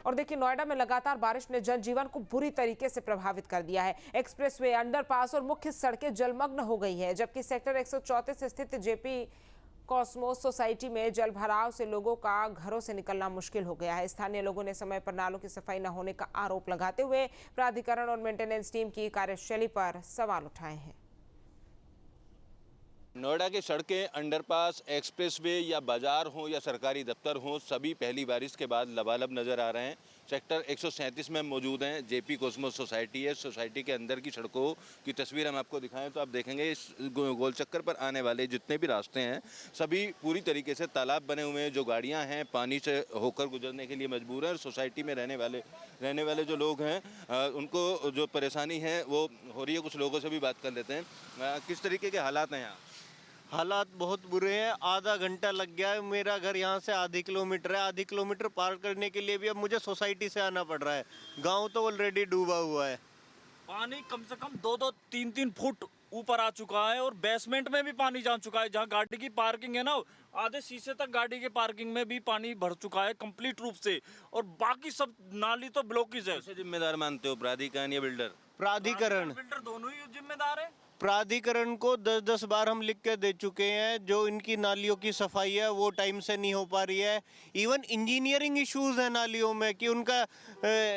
और देखिए, नोएडा में लगातार बारिश ने जनजीवन को बुरी तरीके से प्रभावित कर दिया है। एक्सप्रेसवे, अंडरपास और मुख्य सड़कें जलमग्न हो गई है, जबकि सेक्टर 134 स्थित जेपी कॉस्मोस सोसाइटी में जल भराव से लोगों का घरों से निकलना मुश्किल हो गया है। स्थानीय लोगों ने समय पर नालों की सफाई न होने का आरोप लगाते हुए प्राधिकरण और मेंटेनेंस टीम की कार्यशैली पर सवाल उठाए हैं। नोएडा की सड़कें, अंडरपास, एक्सप्रेसवे या बाजार हो या सरकारी दफ्तर हो, सभी पहली बारिश के बाद लबालब नज़र आ रहे हैं। सेक्टर 137 में मौजूद हैं। जेपी कॉस्मोस सोसाइटी है। सोसाइटी के अंदर की सड़कों की तस्वीर हम आपको दिखाएं तो आप देखेंगे इस गोल चक्कर पर आने वाले जितने भी रास्ते हैं सभी पूरी तरीके से तालाब बने हुए हैं। जो गाड़ियां हैं पानी से होकर गुजरने के लिए मजबूर हैं। और सोसाइटी में रहने वाले जो लोग हैं उनको जो परेशानी है वो हो रही है। कुछ लोगों से भी बात कर लेते हैं। किस तरीके के हालात हैं यहाँ? हालात बहुत बुरे हैं। आधा घंटा लग गया है। मेरा घर यहाँ से आधी किलोमीटर है। आधी किलोमीटर पार करने के लिए भी अब मुझे सोसाइटी से आना पड़ रहा है। गांव तो ऑलरेडी डूबा हुआ है। पानी कम से कम 2-2, 3-3 फुट ऊपर आ चुका है और बेसमेंट में भी पानी जा चुका है। जहाँ गाड़ी की पार्किंग है ना, आधे शीशे तक गाड़ी की पार्किंग में भी पानी भर चुका है कंप्लीट रूप से। और बाकी सब नाली तो ब्लॉकेज है। कैसे जिम्मेदार मानते हो, प्राधिकरण या बिल्डर? प्राधिकरण, बिल्डर दोनों ही जिम्मेदार है। प्राधिकरण को 10-10 बार हम लिख के दे चुके हैं। जो इनकी नालियों की सफाई है वो टाइम से नहीं हो पा रही है। इवन इंजीनियरिंग इश्यूज है नालियों में कि उनका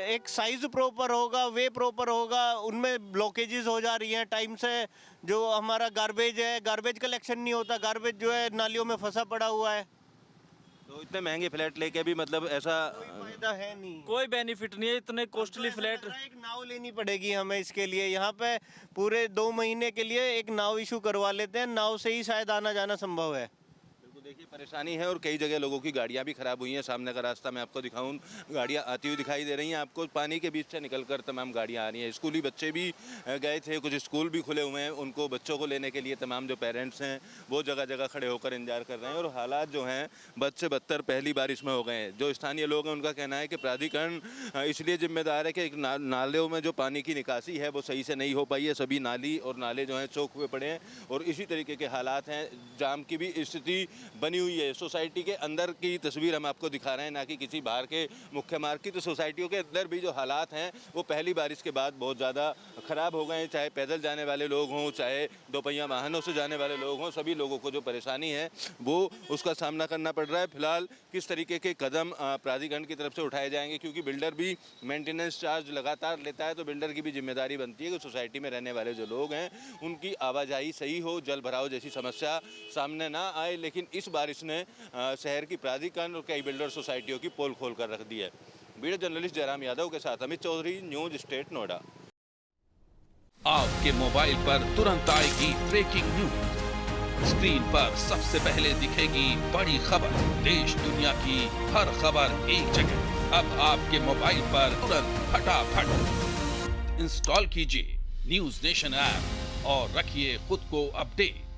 एक साइज प्रॉपर होगा, वे प्रॉपर होगा, उनमें ब्लॉकेजेस हो जा रही हैं टाइम से। जो हमारा गार्बेज है, गार्बेज कलेक्शन नहीं होता। गार्बेज जो है नालियों में फंसा पड़ा हुआ है। तो इतने महंगे फ्लैट लेके भी मतलब ऐसा फायदा है नहीं, कोई बेनिफिट नहीं है। इतने कॉस्टली फ्लैट। एक नाव लेनी पड़ेगी हमें इसके लिए। यहाँ पे पूरे 2 महीने के लिए एक नाव इशू करवा लेते हैं। नाव से ही शायद आना जाना संभव है। देखिए परेशानी है और कई जगह लोगों की गाड़ियां भी खराब हुई हैं। सामने का रास्ता मैं आपको दिखाऊं, गाड़ियां आती हुई दिखाई दे रही हैं आपको। पानी के बीच से निकलकर तमाम गाड़ियां आ रही हैं। स्कूली बच्चे भी गए थे, कुछ स्कूल भी खुले हुए हैं। उनको बच्चों को लेने के लिए तमाम जो पेरेंट्स हैं वो जगह जगह खड़े होकर इंतजार कर रहे हैं। और हालात जो हैं बद से बदतर पहली बारिश में हो गए हैं। जो स्थानीय लोग हैं उनका कहना है कि प्राधिकरण इसलिए जिम्मेदार है कि नालों में जो पानी की निकासी है वो सही से नहीं हो पाई है। सभी नाली और नाले जो हैं चौक हुए पड़े हैं और इसी तरीके के हालात हैं। जाम की भी स्थिति बनी हुई है। सोसाइटी के अंदर की तस्वीर हम आपको दिखा रहे हैं, ना कि किसी बाहर के मुख्य मार्ग की। तो सोसाइटियों के अंदर भी जो हालात हैं वो पहली बारिश के बाद बहुत ज़्यादा ख़राब हो गए हैं। चाहे पैदल जाने वाले लोग हों, चाहे दोपहिया वाहनों से जाने वाले लोग हों, सभी लोगों को जो परेशानी है वो उसका सामना करना पड़ रहा है। फिलहाल किस तरीके के कदम प्राधिकरण की तरफ से उठाए जाएंगे, क्योंकि बिल्डर भी मेंटेनेंस चार्ज लगातार लेता है, तो बिल्डर की भी जिम्मेदारी बनती है कि सोसाइटी में रहने वाले जो लोग हैं उनकी आवाजाही सही हो, जल भराव जैसी समस्या सामने ना आए। लेकिन इस बारिश ने शहर की प्राधिकरण और कई बिल्डर सोसाइटियों की पोल खोल कर रख दी है। वीडियो जर्नलिस्ट जयराम यादव के साथ अमित चौधरी, न्यूज स्टेट नोएडा। आपके मोबाइल पर तुरंत आएगी ब्रेकिंग न्यूज। स्क्रीन पर सबसे पहले दिखेगी बड़ी खबर। देश दुनिया की हर खबर एक जगह। अब आपके मोबाइल पर तुरंत फटाफट इंस्टॉल कीजिए न्यूज नेशन ऐप और रखिए खुद को अपडेट।